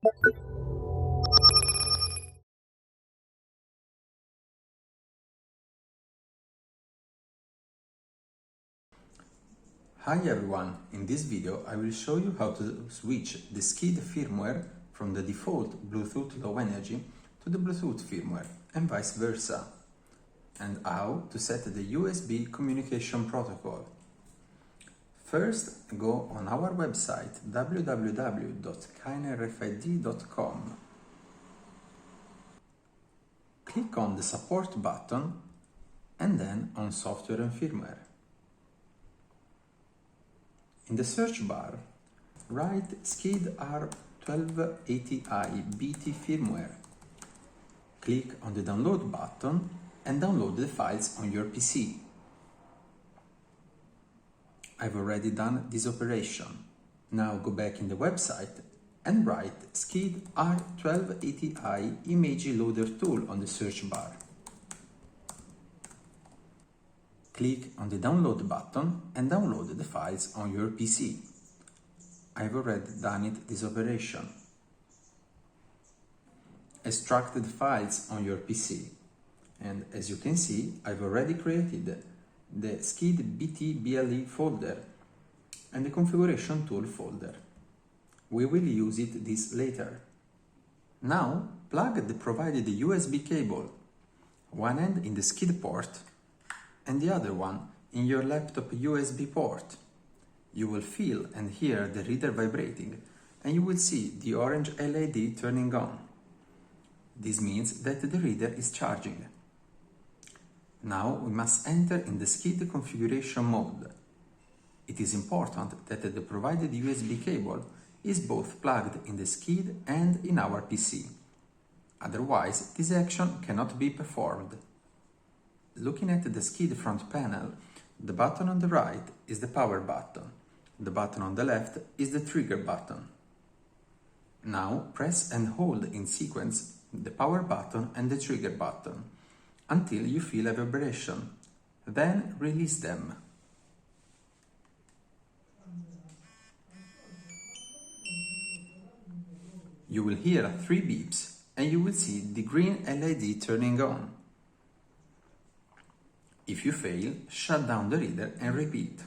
Hi everyone, in this video I will show you how to switch the skID firmware from the default Bluetooth Low Energy to the Bluetooth firmware and vice versa, and how to set the USB communication protocol. First, go on our website www.caenrfid.com. Click on the support button and then on software and firmware. In the search bar, write skID R1280i BT firmware. Click on the download button and download the files on your PC. I've already done this operation. Now go back in the website and write skID R1280i image loader tool on the search bar. Click on the download button and download the files on your PC. I've already done this operation. Extract the files on your PC, and as you can see, I've already created the skID BT BLE folder and the configuration tool folder. We will use this later. Now plug the provided USB cable, one end in the skID port and the other one in your laptop USB port. You will feel and hear the reader vibrating, and you will see the orange LED turning on. This means that the reader is charging. Now we must enter in the skID configuration mode. It is important that the provided USB cable is both plugged in the skID and in our PC. Otherwise, this action cannot be performed. Looking at the skID front panel, the button on the right is the power button. The button on the left is the trigger button. Now press and hold in sequence the power button and the trigger button until you feel a vibration. Then release them. You will hear 3 beeps and you will see the green LED turning on. If you fail, shut down the reader and repeat.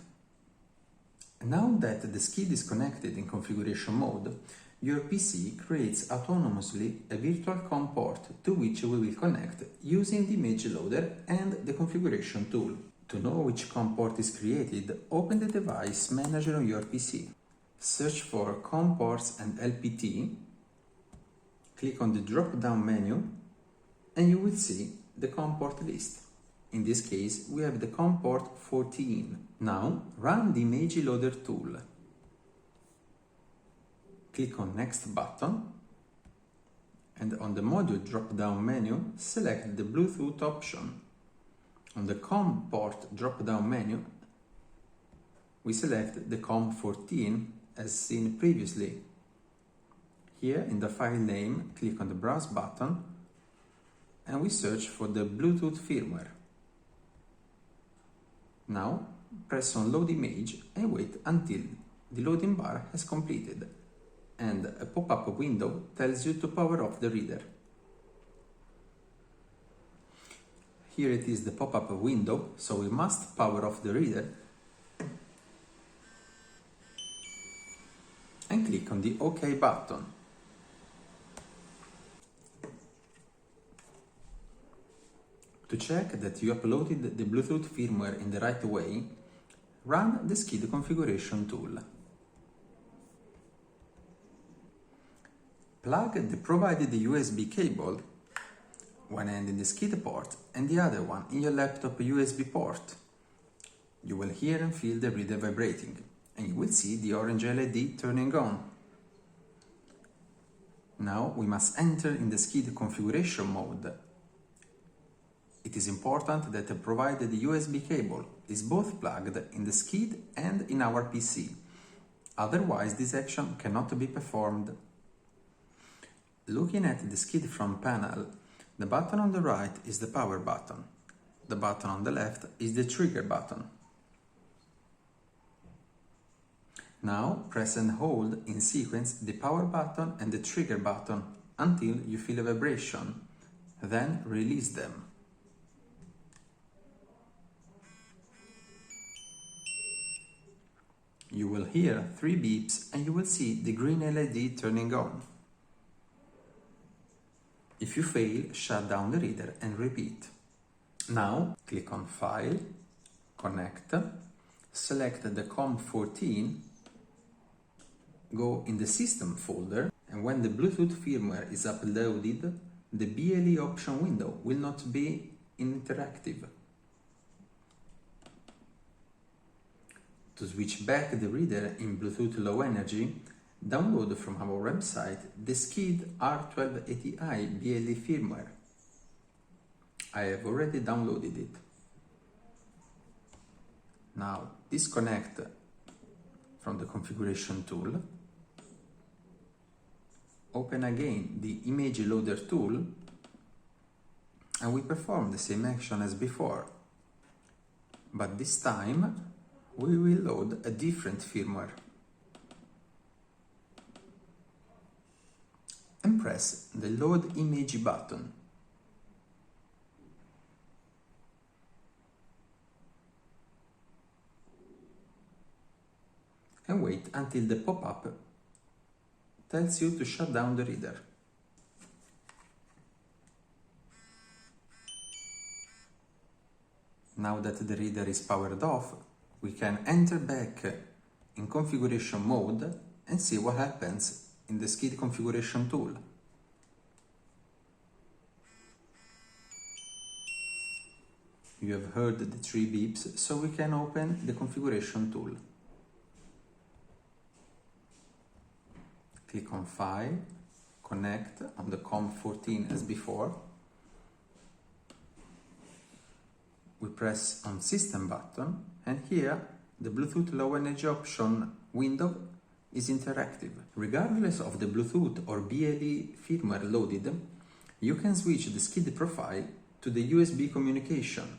Now that the skID is connected in configuration mode, your PC creates autonomously a virtual COM port to which we will connect using the image loader and the configuration tool. To know which COM port is created, open the device manager on your PC. Search for COM ports and LPT, click on the drop-down menu, and you will see the COM port list. In this case, we have the COM port 14. Now, run the image loader tool. Click on Next button, and on the module drop-down menu, select the Bluetooth option. On the COM port drop-down menu, we select the COM 14 as seen previously. Here in the file name, click on the Browse button, and we search for the Bluetooth firmware. Now, press on Load Image and wait until the loading bar has completed, and a pop-up window tells you to power off the reader. Here it is the pop-up window, so we must power off the reader and click on the OK button. To check that you uploaded the Bluetooth firmware in the right way, run the skID configuration tool. Plug the provided USB cable, one end in the skID port and the other one in your laptop USB port. You will hear and feel the reader vibrating, and you will see the orange LED turning on. Now we must enter in the skID configuration mode. It is important that the provided USB cable is both plugged in the skID and in our PC. Otherwise, this action cannot be performed. Looking at the skID front panel, the button on the right is the power button. The button on the left is the trigger button. Now press and hold in sequence the power button and the trigger button until you feel a vibration, then release them. You will hear 3 beeps and you will see the green LED turning on. If you fail, shut down the reader and repeat. Now click on File, Connect, select the COM14, go in the System folder, and when the Bluetooth firmware is uploaded, the BLE option window will not be interactive. To switch back the reader in Bluetooth Low Energy, download from our website the skID R1280i BLE firmware. I have already downloaded it. Now disconnect from the configuration tool, open again the image loader tool, and we perform the same action as before, but this time we will load a different firmware and press the Load Image button. And wait until the pop-up tells you to shut down the reader. Now that the reader is powered off, we can enter back in configuration mode and see what happens in the skID configuration tool. You have heard the 3 beeps, so we can open the configuration tool. Click on File, Connect on the COM14 as before. We press on System button, and here the Bluetooth Low Energy option window is interactive. Regardless of the Bluetooth or BLE firmware loaded, you can switch the skID profile to the USB communication.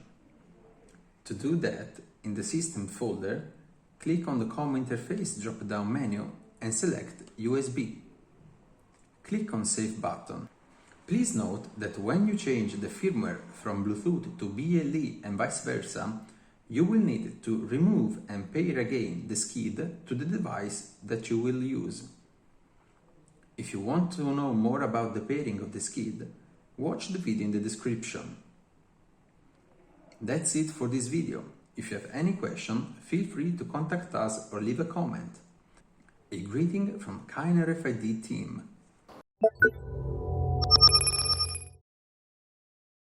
To do that, in the System folder, click on the COM interface drop-down menu and select USB. Click on Save button. Please note that when you change the firmware from Bluetooth to BLE and vice versa, you will need to remove and pair again the skID to the device that you will use. If you want to know more about the pairing of the skID, watch the video in the description. That's it for this video. If you have any question, feel free to contact us or leave a comment. A greeting from CAEN RFID team.